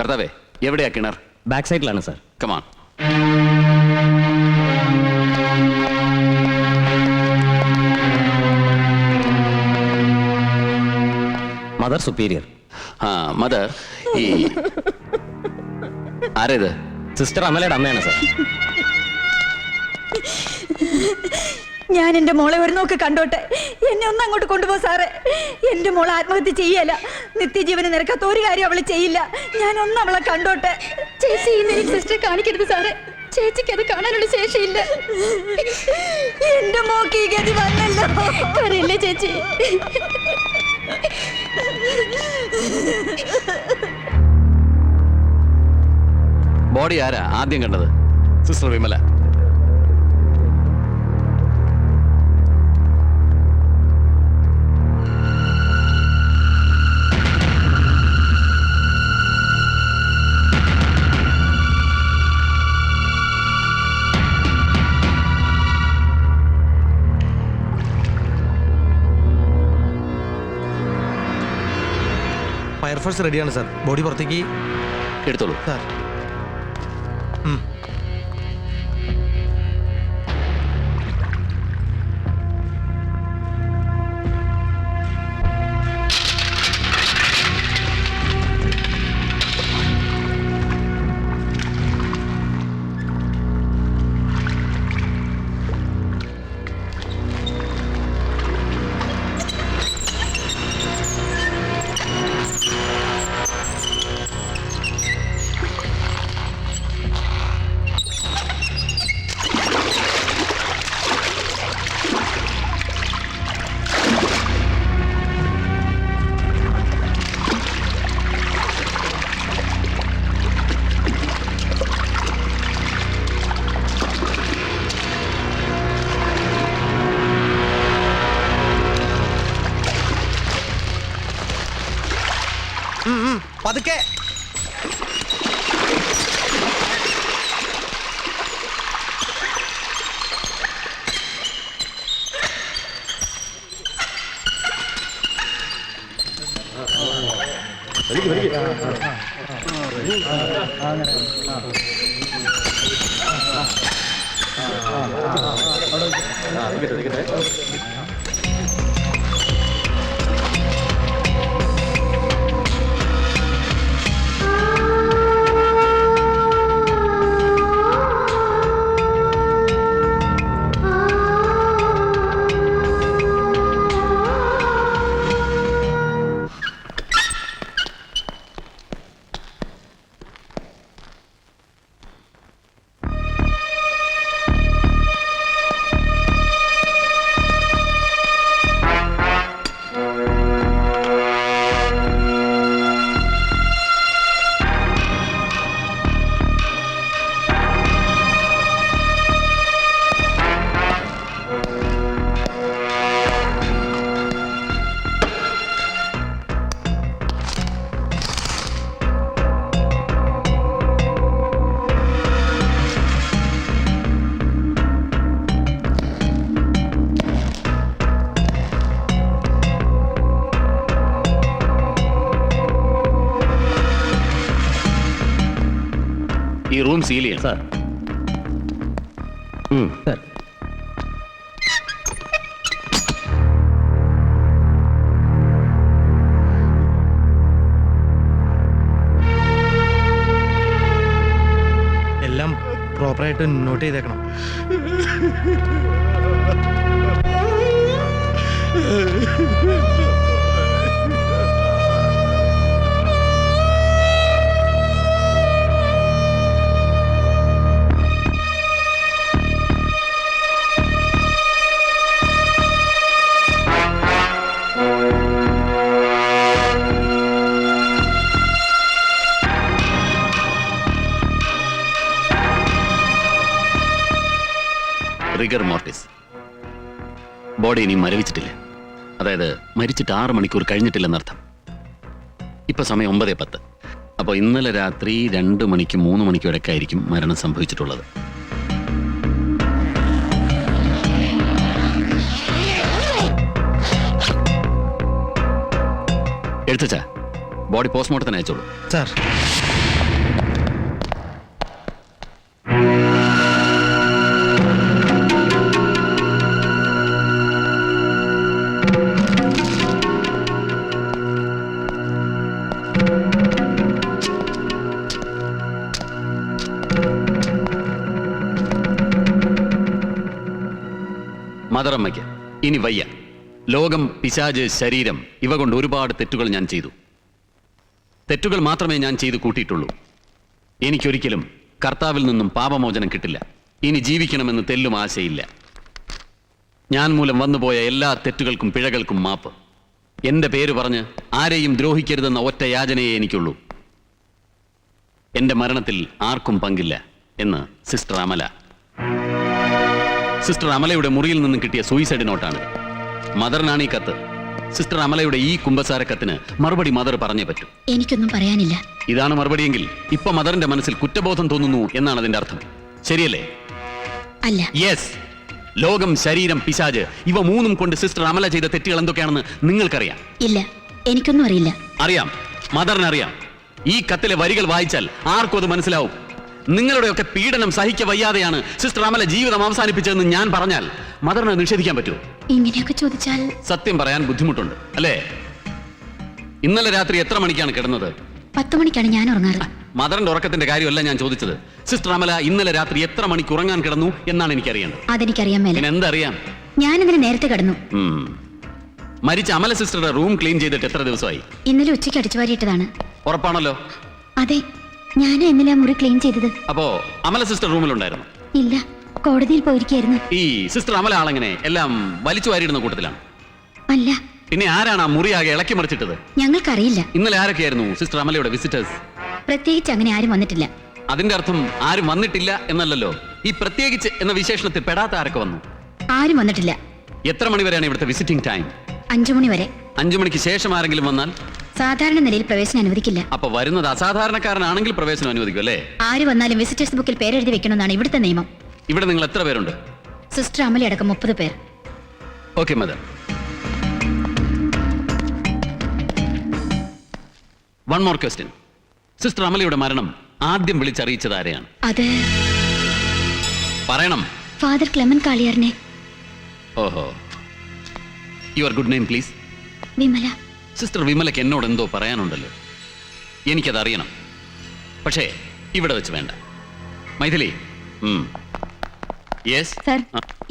കർത്താവേ, എവിടെയാ കിണർ? ബാക്ക് സൈഡിലാണ് സാർ. കമാൺ. Mother superior. ആ മദർ, ഈ ആരേത്? സിസ്റ്റർ അമലയുടെ അമ്മയാണ് സാർ. ഞാൻ എന്റെ മോളെ ഒരു നോക്ക് കണ്ടോട്ടെ. എന്നെ ഒന്ന് അങ്ങോട്ട് കൊണ്ടുപോ സാറേ. എന്റെ മോളെ ആത്മഹത്യ ചെയ്യല. നിത്യജീവന് നിരക്കാത്ത ഒരു കാര്യം അവള് ചെയ്യില്ല. ഞാൻ ഒന്ന് അവളെ കണ്ടോട്ടെ. ചേച്ചി ഇന്ന് സിസ്റ്റർ കാണിക്കരുത് സാറേ. ചേച്ചിക്ക് അത് കാണാനുള്ള ശേഷിയില്ല. എന്റെ മോക്ക് ഈ ഗതി വന്നല്ലോ. കരയില്ലേ ചേച്ചി? ബോഡി ആരാ ആദ്യം കണ്ടത്? സിസ്റ്റർ വിമല. ഫയർഫോഴ്സ് റെഡിയാണ് സാർ. ബോഡി പുറത്തേക്ക് എടുത്തോളൂ സാർ. പതുക്കെ. ഈ റൂം സീൽ ചെയ്യണം സാർ. സാർ. എല്ലാം പ്രോപ്പറായിട്ട് നോട്ട് ചെയ്തേക്കണം. Rigger mortis. ബോഡി ഇനി മരവിച്ചിട്ടില്ല. അതായത് മരിച്ചിട്ട് 6 മണിക്കൂർ കഴിഞ്ഞിട്ടില്ലെന്നർത്ഥം. ഇപ്പൊ സമയം 9:10. അപ്പോൾ ഇന്നലെ രാത്രി 2 മണിക്കും 3 മണിക്കും ഇടയ്ക്കായിരിക്കും മരണം സംഭവിച്ചിട്ടുള്ളത്. എഴുത്തച്ഛാ, ബോഡി പോസ്റ്റ്മോർട്ടത്തിന് അയച്ചോളൂ. സാർ. മദറമ്മയ്ക്ക് ഇനി വയ്യ. ലോകം, പിശാച്, ശരീരം ഇവ കൊണ്ട് ഒരുപാട് തെറ്റുകൾ ഞാൻ ചെയ്തു. തെറ്റുകൾ മാത്രമേ ഞാൻ ചെയ്തു കൂട്ടിയിട്ടുള്ളൂ. എനിക്കൊരിക്കലും കർത്താവിൽ നിന്നും പാപമോചനം കിട്ടില്ല. ഇനി ജീവിക്കണമെന്ന് തെല്ലും ആശയില്ല. ഞാൻ മൂലം വന്നുപോയ എല്ലാ തെറ്റുകൾക്കും പിഴകൾക്കും മാപ്പ്. എന്റെ പേര് പറഞ്ഞ് ആരെയും ദ്രോഹിക്കരുതെന്ന ഒറ്റ യാചനയെ എനിക്കുള്ളൂ. എന്റെ മരണത്തിൽ ആർക്കും പങ്കില്ല എന്ന് സിസ്റ്റർ അമല. സിസ്റ്റർ അമലയുടെ മുറിയിൽ നിന്നും കിട്ടിയ സൂയിസൈഡ് നോട്ടാണ്. മദറിനാണ് ഈ കത്ത്. സിസ്റ്റർ അമലയുടെ ഈ കുമ്പസാര കത്തിന് മറുപടി മദർ പറഞ്ഞേ പറ്റൂ. എനിക്കൊന്നും പറയാനില്ല. ഇതാണ് മറുപടിയെങ്കിൽ ഇപ്പൊ മദറിന്റെ മനസ്സിൽ കുറ്റബോധം തോന്നുന്നു എന്നാണ് അതിന്റെ അർത്ഥം. ശരിയല്ലേ? അല്ല. യെസ്. ലോകം, ശരീരം, പിശാച് ഇവ മൂന്നും കൊണ്ട് സിസ്റ്റർ അമല ചെയ്ത തെറ്റുകൾ എന്തൊക്കെയാണെന്ന് നിങ്ങൾക്കറിയാം. ഇല്ല, എനിക്കൊന്നും അറിയില്ല. അറിയാം, മദറിനറിയാം. ഈ കത്തിലെ വരികൾ വായിച്ചാൽ ആർക്കും അത് മനസ്സിലാവും. നിങ്ങളുടെയൊക്കെ പീഡനം സഹിക്ക വയ്യാതെയാണ് സിസ്റ്റർ അമല ജീവിതം അവസാനിപ്പിച്ചതെന്ന് ഞാൻ പറഞ്ഞാൽ മദറിനെ നിഷേധിക്കാൻ പറ്റുമോ? ഇങ്ങനെയൊക്കെ ചോദിച്ചാൽ സത്യം പറയാൻ ബുദ്ധിമുട്ടുണ്ട് അല്ലേ? ഇന്നലെ രാത്രി എത്ര മണിക്കാണ് കിടന്നത്? 10 മണിക്കാണ് ഞാൻ ഉറങ്ങാറ്. മദറിന്റെ ഉറക്കത്തിന്റെ കാര്യമല്ല ഞാൻ ചോദിച്ചത്. സിസ്റ്റർ അമല ഇന്നലെ രാത്രി എത്ര മണിക്ക് ഉറങ്ങാൻ കിടന്നു എന്നാണ് എനിക്കറിയേണ്ടത്. അതെനിക്കറിയാൻ മേലെ. പിന്നെ എന്തറിയാം? ഞാനിതിന് നേരത്തെ കിടന്നു. മരിച്ച അമല സിസ്റ്ററുടെ റൂം ക്ലീൻ ചെയ്തിട്ട് എത്ര ദിവസമായി? ഇന്നലെ ഉച്ചയ്ക്ക് അടിച്ചുവാരിയിട്ടതാണ്. ഉറപ്പാണല്ലോ? അതെ, ഞാൻ ഇന്നലെ ആ മുറി ക്ലീൻ ചെയ്തത്. അപ്പോ അമല സിസ്റ്റർ റൂമിലുണ്ടായിരുന്നു? ഇല്ല, കോടതിയിൽ പോയിരിക്കായിരുന്നു. ഈ സിസ്റ്റർ അമല ആളെങ്ങനെ എല്ലാം വലിച്ചു വാരിയിടുന്ന കൂട്ടത്തിലാണ്? അല്ല. പിന്നെ ആരാണ് ആ മുറിയാകെ ഇളക്കി മറിച്ചിട്ടത്? ഞങ്ങൾക്കറിയില്ല. ഇന്നലെ ആരൊക്കെയായിരുന്നു സിസ്റ്റർ അമലയുടെ വിസിറ്റേഴ്സ്? പ്രത്യേകിച്ച് അങ്ങനെ ആരും വന്നിട്ടില്ല. അതിന്റെ അർത്ഥം ആരും വന്നിട്ടില്ല എന്നല്ലല്ലോ. ഈ പ്രത്യേകിച്ച് എന്ന വിശേഷണത്തിൽ പെടാത്ത ആരൊക്കെ വന്നു? ആരും വന്നിട്ടില്ല. എത്ര മണി വരെയാണ് ഇവിടുത്തെ വിസിറ്റിംഗ് ടൈം? 5 മണി വരെ. 5 മണിക്ക് ശേഷം ആരെങ്കിലും വന്നാൽ സാധാരണ നിലയിൽ പ്രവേശനം അനുവദിക്കില്ല. അപ്പൊ വരുന്നത് അസാധാരണക്കാരനാണെങ്കിൽ പ്രവേശനം അനുവദിക്കും അല്ലേ? ആര് വന്നാലും വിസിറ്റേഴ്സ് ബുക്കിൽ പേരെഴുതി വെക്കണമെന്നാണ് ഇവിടുത്തെ നിയമം. ഇവിടെ നിങ്ങൾ എത്ര പേരുണ്ട്? സിസ്റ്റർ അമലി അടക്കം 30 പേർ. Okay mother. One more question. Sister അമലയുടെ മരണം ആദ്യം വിളിച്ചറിയിച്ചത് ആരെയാണ്? അത് പറയണം. ഫാദർ ക്ലെമൻ കാളിയാറിനെ. ഓഹോ. Your good name please? Vimala. Sister വിമലയ്ക്ക് എന്നോട് എന്തോ പറയാനുണ്ടല്ലോ. എനിക്കത് അറിയണം. പക്ഷേ ഇവിടെ വെച്ച് വേണ്ട. മൈഥിലി. യെസ് സർ,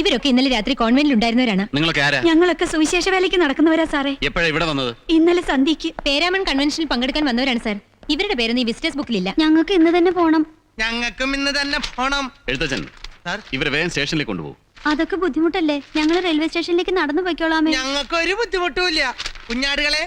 ഇവരൊക്കെ ഇന്നലെ രാത്രി കോൺവെന്റിൽ ഉണ്ടായിരുന്നവരാണ്. നിങ്ങളൊക്കെ ആരാ? ഞങ്ങളൊക്കെ സുവിശേഷ വേലയ്ക്ക് നടക്കുന്നവരാ സാറേ. എപ്പോഴാണ് ഇവിടെ വന്നത്? ഇന്നലെ സന്ധ്യയ്ക്ക്. പേരാമൺ കൺവെൻഷനിൽ പങ്കെടുക്കാൻ വന്നവരാണ് സാർ. ഇവരുടെ പേരൊന്നും ഈ വിസിറ്റേഴ്സ് ബുക്കിലില്ല. ഞങ്ങൾക്ക് ഇന്ന് തന്നെ പോണം. ഞങ്ങൾക്കും ഇന്ന് തന്നെ പോണം. എഴുത്തച്ഛൻ, സാർ, ഇവരെ വേഗം സ്റ്റേഷനിലേക്ക് കൊണ്ടുപോകും. അതൊക്കെ ബുദ്ധിമുട്ടല്ലേ? ഞങ്ങൾ റെയിൽവേ സ്റ്റേഷനിലേക്ക് നടന്നു പോയിക്കോളാമേ. ഞങ്ങൾക്ക് ഒരു ബുദ്ധിമുട്ടുമില്ല. കുഞ്ഞാടുകളെ,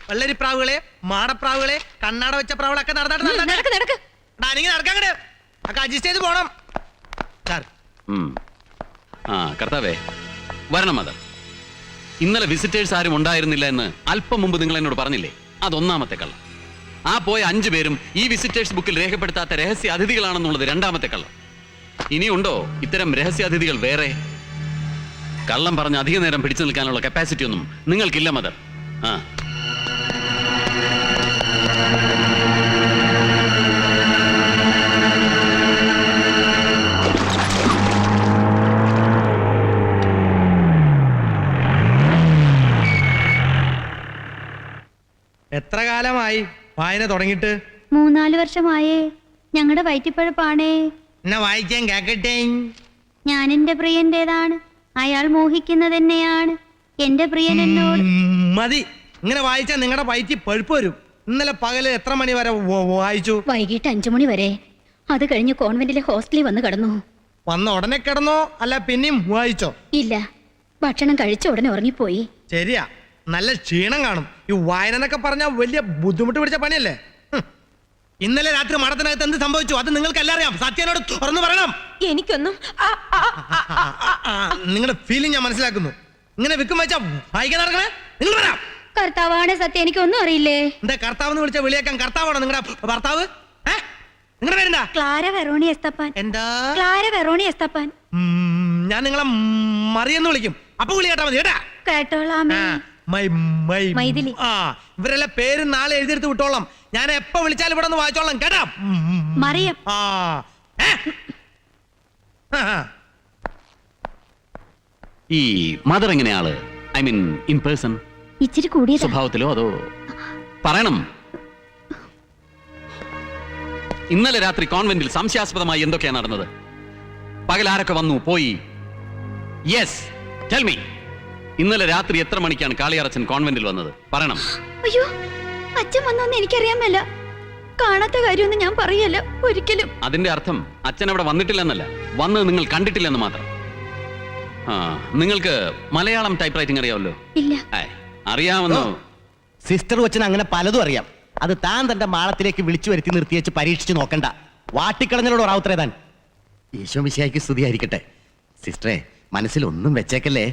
വെള്ളരിപ്രാവുകളെ, മാടപ്രാവുകളെ, കണ്ണാട വെച്ച പ്രാവുകളൊക്കെ നടക്കാൻ അഡ്ജസ്റ്റ് ചെയ്ത് പോണം. സാർ, കർത്താവേ വരണം മദർ. ഇന്നലെ വിസിറ്റേഴ്സ് ആരും ഉണ്ടായിരുന്നില്ല എന്ന് അല്പം മുമ്പ് നിങ്ങൾ എന്നോട് പറഞ്ഞില്ലേ? അതൊന്നാമത്തെ കള്ളം. ആ പോയ 5 പേരും ഈ വിസിറ്റേഴ്സ് ബുക്കിൽ രേഖപ്പെടുത്താത്ത രഹസ്യ അതിഥികളാണെന്നുള്ളത് രണ്ടാമത്തെ കള്ളം. ഇനിയുണ്ടോ ഇത്തരം രഹസ്യ അതിഥികൾ വേറെ? കള്ളം പറഞ്ഞ് അധിക നേരം പിടിച്ചു നിൽക്കാനുള്ള കപ്പാസിറ്റി ഒന്നും നിങ്ങൾക്കില്ല മദർ. എത്ര കാലമായി വായന തുടങ്ങിയിട്ട്? 3-4 വർഷമായേ. ഞങ്ങളുടെ വയറ്റിപ്പഴപ്പാണേ. എന്നെ വായിക്കാൻ കേക്കട്ടെ. ഞാൻ എന്റെ പ്രിയന്റേതാണ്, അയാൾ മോഹിക്കുന്നത് തന്നെയാണ്. എന്റെ പ്രിയൻ എന്നോട്. മതി. ഇങ്ങനെ വായിച്ചാൽ നിങ്ങളുടെ വയറ്റി പഴുപ്പ് വരും. ഇന്നലെ പകല് എത്ര മണി വരെ വായിച്ചു? വൈകിട്ട് 5 മണി വരെ. അത് കഴിഞ്ഞ് കോൺവെന്റിലെ ഹോസ്റ്റലിൽ വന്ന് കിടന്നു. വന്ന ഉടനെ കിടന്നോ അല്ല പിന്നെയും വായിച്ചോ? ഇല്ല, ഭക്ഷണം കഴിച്ച ഉടനെ ഉറങ്ങിപ്പോയി. ശരിയാ, നല്ല ക്ഷീണം കാണും. ഈ വായന എന്നൊക്കെ പറഞ്ഞാൽ വലിയ ബുദ്ധിമുട്ട് പിടിച്ച പണിയല്ലേ? ഇന്നലെ രാത്രി മഠത്തിനകത്ത് എന്ത് സംഭവിച്ചു അത് നിങ്ങൾക്ക് എല്ലാം അറിയാം. സത്യനോട് തുറന്നു പറയണം. എനിക്കൊന്നും നിങ്ങളുടെ ഫീലിംഗ് ഞാൻ മനസ്സിലാക്കുന്നു. ഇങ്ങനെ വിൽക്കും വെച്ചാ വായിക്കാൻ നടക്കണേ. നിങ്ങൾ വരാം. കർത്താവാണ് സത്യം, എനിക്കൊന്നും അറിയില്ലേ. എന്താ കർത്താവെന്ന് വിളിച്ച വിളിയേക്കാൻ കർത്താവാണോ നിങ്ങളുടെ ഭർത്താവ്? നിങ്ങളുടെ പേരെന്താ? ക്ലാര വെറോണി എസ്തപ്പാൻ. എന്താ? ക്ലാര വെറോണി എസ്തപ്പാൻ. ഞാൻ നിങ്ങളെ മറിയെന്ന് വിളിക്കും. അപ്പൊ വിളി കേട്ടാ മതി കേട്ടാ. കേട്ടോളാമേ. മൈഥിലി. ഇവരെല്ലാം പേര് നാളെ എഴുതിയെടുത്ത് വിട്ടോളാം. ഞാൻ എപ്പോ വിളിച്ചാലും ഇവിടെ ഒന്ന് വായിച്ചോളാം കേട്ടാ. മറിയം. ഈ മദർ എങ്ങനെയാള്? I mean in person? ഇച്ചിരി കൂടിയ സ്വഭാവത്തിലോ അതോ? പറയണം. ഇന്നലെ രാത്രി കോൺവെന്റിൽ സംശയാസ്പദമായി എന്തൊക്കെയാണ് നടന്നത്? പകൽ ആരൊക്കെ വന്നു പോയി? യെസ്, ടെൽ മീ, ഇന്നലെ രാത്രി എത്ര മണിക്കാണ് കാളിയാറച്ചൻ കോൺവെന്റിൽ വന്നത്? പറയണം. അയ്യോ, അച്ഛൻ വന്നോന്ന് എനിക്കറിയാമല്ല. കാണാത്ത കാര്യമൊന്നും ഞാൻ പറയല്ല ഒരിക്കലും. അതിന്റെ അർത്ഥം അച്ഛൻ അവിടെ വന്നിട്ടില്ലെന്നല്ല, വന്നത് നിങ്ങൾ കണ്ടിട്ടില്ലെന്ന് മാത്രം. ആ, നിങ്ങൾക്ക് മലയാളം ടൈപ്പ് റൈറ്റിംഗ് അറിയാമല്ലോ? ഇല്ല. അറിയാമെന്നോ? സിസ്റ്റർ കൊച്ചിന് അങ്ങനെ പലതും അറിയാം. അത് താൻ തന്റെ മാളത്തിലേക്ക് വിളിച്ചു വരുത്തി നിർത്തിയേച്ച് പരീക്ഷിച്ച് നോക്കണ്ട. വാട്ടിക്കളഞ്ഞോട് റാവുത്രേ താൻ. ഈശോ മിശിഹായ്ക്ക് സ്തുതിയായിരിക്കട്ടെ. സിസ്റ്ററെ, മനസ്സിലൊന്നും വെച്ചേക്കല്ലേ.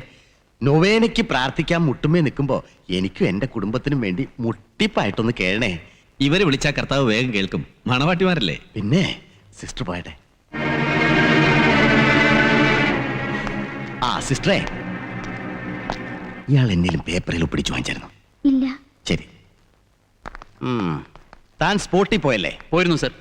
നൊവേനയ്ക്ക് പ്രാർത്ഥിക്കാൻ മുട്ടുമേ നിൽക്കുമ്പോ എനിക്കും എന്റെ കുടുംബത്തിനും വേണ്ടി മുട്ടിപ്പായിട്ടൊന്ന് കേഴണേ. ഇവരെ വിളിച്ചാ കർത്താവ് വേഗം കേൾക്കും. മണവാട്ടിമാരല്ലേ? പിന്നെ സിസ്റ്റർ പോയട്ടെ. ആ സിസ്റ്ററെ, ഇയാൾ എന്നിലും പേപ്പറിൽ ഒപ്പിടിച്ചു വാങ്ങിച്ചായിരുന്നു? ഇല്ല. ശരി. താൻ സ്പോട്ടിൽ പോയല്ലേ? പോയിരുന്നു സർ.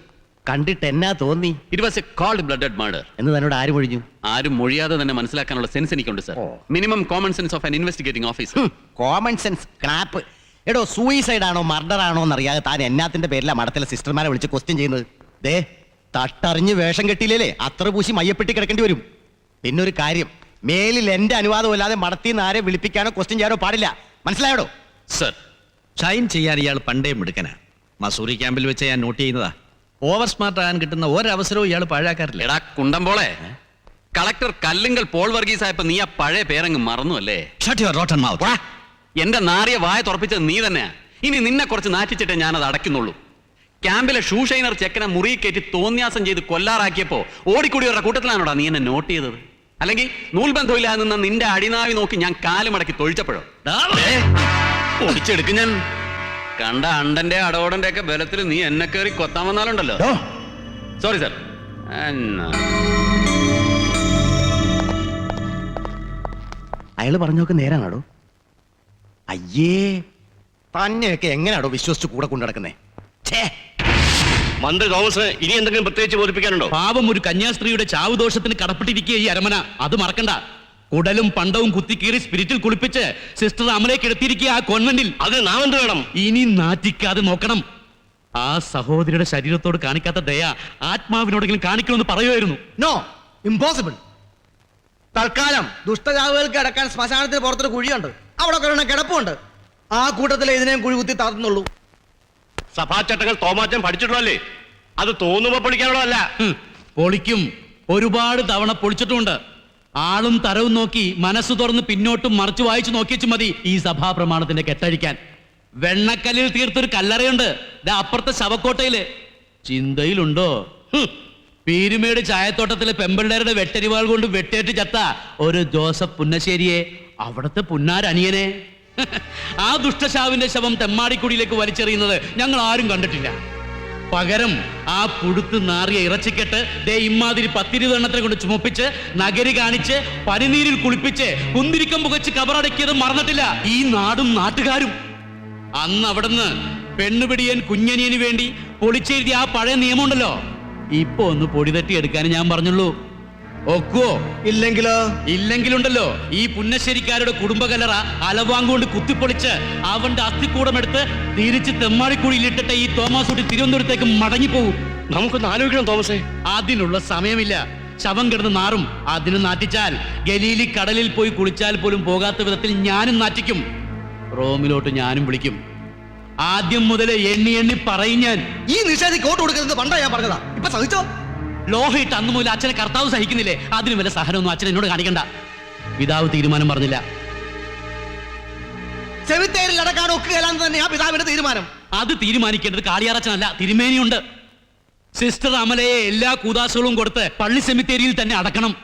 കണ്ടിട്ട് എന്നാ തോന്നി? It was a cold blooded murder എന്ന് തന്നോട് ആര് ഒഴിഞ്ഞു? ആരും മൊഴിയാതെ തന്നെ മനസ്സിലാക്കാനുള്ള സെൻസ് എനിക്കുണ്ട് sir. Minimum common sense of an investigating officer. Common sense clap. എടോ, സൂയിസൈഡ് ആണോ മർഡർ ആണോ എന്നറിയാതെ താൻ എന്നാത്തിന്റെ പേരിലാ മഠത്തിലെ സിസ്റ്റർമാരെ വിളിച്ച് ക്വസ്റ്റ്യൻ ചെയ്യുന്നത്? ദേ, തട്ടറിഞ്ഞ് വേഷം കെട്ടിയില്ലേ അത്ര പൂശി മയ്യപ്പെട്ടി കിടക്കേണ്ടി വരും. പിന്നൊരു കാര്യം, മേലിൽ എന്റെ അനുവാദം ഇല്ലാതെ മടത്തിൽ നിന്ന് ആരെ വിളിപ്പിക്കാനോ ക്വസ്റ്റ്യൻ ചെയ്യാനോ പാടില്ല. മനസ്സിലായോടോ? സർ, ഷൈൻ ചെയ്യാൻ ഇയാൾ പണ്ടേ മിടുക്കനാ. മസൂറി ക്യാമ്പിൽ വെച്ച് ഞാൻ നോട്ട് ചെയ്യുന്നതാ. ഓവർ സ്മാർട്ട് ആകാൻ കിട്ടുന്ന ഒരവസരവും ഇയാൾ പാഴാക്കാറില്ല. എടാ കുണ്ടമ്പോളെ, കളക്ടർ കല്ലുങ്കൽ പോൾ വർഗീസ് ആയപ്പോ നീ ആ പഴയ പേരങ്ങ് മറന്നു അല്ലേ? Shut your rotten mouth. എന്റെ നാറിയ വായ തുറപ്പിച്ചത് നീ തന്നെയാ. ഇനി നിന്നെ കുറച്ച് നാറ്റിച്ചിട്ടേ ഞാനത് അടയ്ക്കുന്നുള്ളൂ. ക്യാമ്പിലെ ഷൂ ഷൈനർ ചെക്കനെ മുറി കയറ്റി തോന്യാസം ചെയ്ത് കൊല്ലാറാക്കിയപ്പോ ഓടിക്കൂടിയവരുടെ കൂട്ടത്തിലാണോടാ നീ എന്നെ നോട്ട് ചെയ്തത്? അല്ലെങ്കിൽ നൂൽബന്ധമില്ലാതെ നിന്ന നിന്റെ അടിനാവി നോക്കി ഞാൻ കാല് മടക്കി തൊഴിച്ചപ്പോഴോ? ഒടിച്ചെടുക്കും ഞാൻ. കണ്ട അണ്ടന്റെ അടോടന്റെ ഒക്കെ ബലത്തിൽ നീ എന്നെ കയറി കൊത്താൻ വന്നാലുണ്ടല്ലോ. Sorry sir. അയാള് പറഞ്ഞൊക്കെ നേരാണോ? അയ്യേ, തന്നെയൊക്കെ എങ്ങനെയാണോ വിശ്വസിച്ച് കൂടെ കൊണ്ടു നടക്കുന്നേ? മന്ത്രി തോമസ് ഇനി എന്തെങ്കിലും പ്രത്യേകിച്ച് ബോധിപ്പിക്കാനുണ്ടോ? പാവം ഒരു കന്യാസ്ത്രീയുടെ ചാവുദോഷത്തിന് കടപ്പെട്ടിരിക്കുക ഈ അരമന. അത് മറക്കണ്ട. കുടലും പണ്ടവും കുത്തിക്കീറി സ്പിരിറ്റിൽ കുളിപ്പിച്ച് സിസ്റ്റർ അമലേക്ക് എടുത്തിരിക്കുക ആ കോൺവെന്റിൽ. അത് നാം എന്ത് വേണം? ഇനി നാറ്റിക്കാതെ നോക്കണം. ആ സഹോദരിയുടെ ശരീരത്തോട് കാണിക്കാത്ത ദയ ആത്മാവിനോടെങ്കിലും കാണിക്കണമെന്ന് പറയുമായിരുന്നു. No, impossible. തൽക്കാലം ദുഷ്ടജാവുകൾക്ക് അടക്കാൻ ശ്മശാനത്തിന് പുറത്തൊരു കുഴിയുണ്ട്. അവിടെ ഒരെണ്ണം കിടപ്പുണ്ട്. ആ കൂട്ടത്തിലെ ഇതിനെയും കുഴി കുത്തി താത്തുന്നുള്ളൂ. സഭാചട്ടങ്ങൾ തോമാച്ചൻ പഠിച്ചിട്ടുള്ളല്ലേ? അത് തോന്നുമ്പോ പൊളിക്കാനുള്ളതല്ല. പൊളിക്കും. ഒരുപാട് തവണ പൊളിച്ചിട്ടുമുണ്ട്. ആളും തരവും നോക്കി മനസ്സ് തുറന്ന് പിന്നോട്ടും മറിച്ചു വായിച്ചു നോക്കിച്ചു മതി ഈ സഭാപ്രമാണത്തിന്റെ കെട്ടഴിക്കാൻ. വെണ്ണക്കല്ലിൽ തീർത്തൊരു കല്ലറയുണ്ട് അപ്പുറത്തെ ശവക്കോട്ടയില്. ചിന്തയിലുണ്ടോ? പീരുമേട് ചായത്തോട്ടത്തിലെ പെമ്പിള്ളേരുടെ വെട്ടരിവാൾ കൊണ്ട് വെട്ടേറ്റ് ചത്ത ഒരു ജോസഫ് പുന്നശ്ശേരിയെ, അവിടത്തെ പുന്നാരനിയനെ. ആ ദുഷ്ടശാവിന്റെ ശവം തെമ്മാടിക്കുടിയിലേക്ക് വലിച്ചെറിയുന്നത് ഞങ്ങൾ ആരും കണ്ടിട്ടില്ല. പകരം ആ പുടുത്ത് നാറിയ ഇറച്ചിക്കെട്ട് ദേ ഇമ്മാതിരി 10-20 എണ്ണത്തിനെ കൊണ്ട് ചുമപ്പിച്ച് നഗരി കാണിച്ച് പനിനീരിൽ കുളിപ്പിച്ച് കുന്തിരിക്കം പുകച്ച് കബറടക്കിയത് മറന്നിട്ടില്ല ഈ നാടും നാട്ടുകാരും. അന്ന് അവിടുന്ന് പെണ്ണുപിടിയൻ കുഞ്ഞനിയന് വേണ്ടി പൊളിച്ചെഴുതിയ ആ പഴയ നിയമമുണ്ടല്ലോ, ഇപ്പൊ ഒന്ന് പൊടി തട്ടി എടുക്കാൻ ഞാൻ പറഞ്ഞുള്ളൂ. ഒക്കുവോ? ഇല്ലെങ്കിലുണ്ടല്ലോ ഈ പുന്നശ്ശേരിക്കാരുടെ കുടുംബകലറ അലവാങ്കൊണ്ട് കുത്തിപ്പൊളിച്ച് അവന്റെ അസ്ഥിക്കൂടമെടുത്ത് തിരിച്ച് തെമ്മാടിക്കുടിയിലിട്ടിട്ട് ഈ തോമസ് കുട്ടി തിരുവനന്തപുരത്തേക്ക് മടങ്ങിപ്പോകും. നമുക്കൊന്ന് ആലോചിക്കണം തോമസേ. അതിനുള്ള സമയമില്ല. ശവം കിടന്ന് നാറും. അതിന് നാറ്റിച്ചാൽ ഗലീലി കടലിൽ പോയി കുളിച്ചാൽ പോലും പോകാത്ത വിധത്തിൽ ഞാനും നാറ്റിക്കും. റോമിലോട്ട് ഞാനും വിളിക്കും. ആദ്യം മുതൽ എണ്ണി എണ്ണി പറയും ഞാൻ. ഈ നിഷേധി കോട്ട് കൊടുക്കുന്നത് പണ്ടാ ഞാൻ പറഞ്ഞതാ. ഇപ്പൊ സഹിച്ചോ? ലോഹയിട്ട് അന്ന് മുതൽ അച്ഛനെ കർത്താവ് സഹിക്കുന്നില്ലേ? അതിന് വല്ല സഹനമൊന്നും അച്ഛൻ എന്നോട് കാണിക്കണ്ട. പിതാവ് തീരുമാനം പറഞ്ഞില്ല. സെമിത്തേരിൽ അടക്കാൻ ഒക്കുകയല്ലാന്ന് തന്നെയാ പിതാവിന്റെ തീരുമാനം. അത് തീരുമാനിക്കേണ്ടത് കാളിയാറച്ചനല്ല, തിരുമേനിയുണ്ട്. സിസ്റ്റർ അമലയെ എല്ലാ കൂതാശകളും കൊടുത്ത് പള്ളി സെമിത്തേരിയിൽ തന്നെ അടക്കണം.